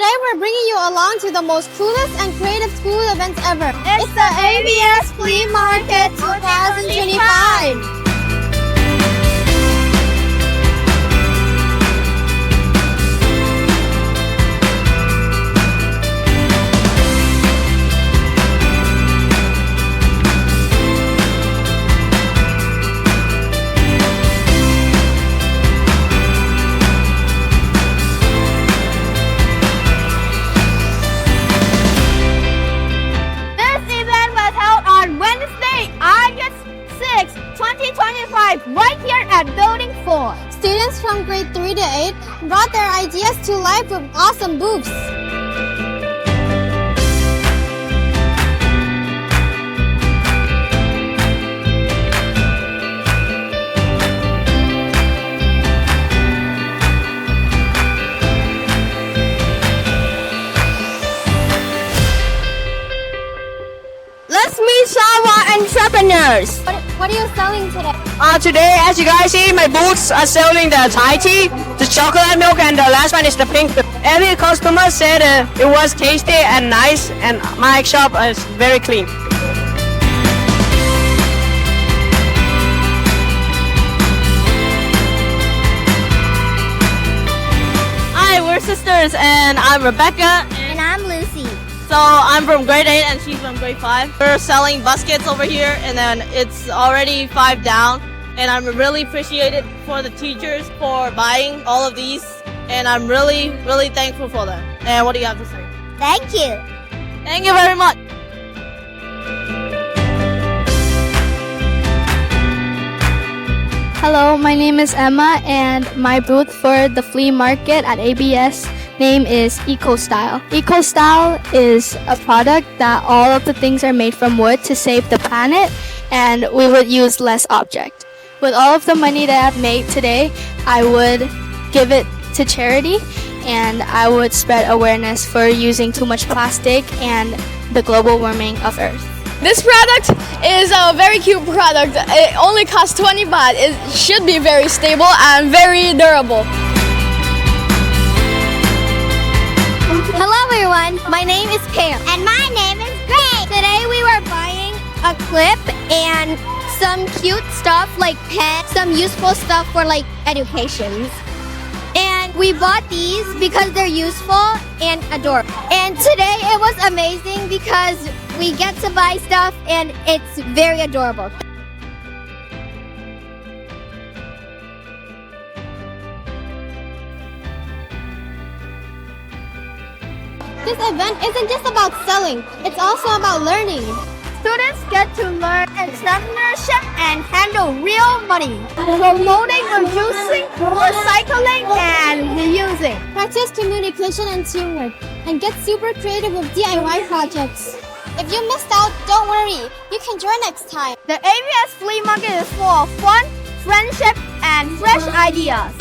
Today we're bringing you along to the most coolest and creative school events ever. It's the ABS Flea Market 2025. Right here at Building 4. Students from grade 3 to 8 brought their ideas to life with awesome booths. Let's meet some entrepreneurs. What are you selling today? Today, as you guys see, my booths are selling the Thai tea, the chocolate milk, and the last one is the pink. Every customer said it was tasty and nice, and my shop is very clean. Hi, we're sisters, and I'm Rebecca. And I'm Lucy. So I'm from grade 8 and she's from grade 5. We're selling baskets over here, and then it's already 5 down. And I'm really appreciated for the teachers for buying all of these. And I'm really, really thankful for them. And what do you have to say? Thank you. Thank you very much. Hello, my name is Emma, and my booth for the flea market at ABS name is EcoStyle. EcoStyle is a product that all of the things are made from wood to save the planet, and we would use less object. With all of the money that I've made today, I would give it to charity, and I would spread awareness for using too much plastic and the global warming of Earth. This product is a very cute product. It only costs 20 baht. It should be very stable and very durable. Hello everyone, my name is Pam. And my name is Gray. Today we were buying a clip and some cute stuff like pens, some useful stuff for like education. And we bought these because they're useful and adorable. And today it was amazing because we get to buy stuff and it's very adorable. This event isn't just about selling, it's also about learning. Students get to learn entrepreneurship and handle real money, promoting, reducing, recycling, and reusing. Practice communication and teamwork, and get super creative with DIY projects. If you missed out, don't worry, you can join next time. The ABS Flea Market is full of fun, friendship, and fresh ideas.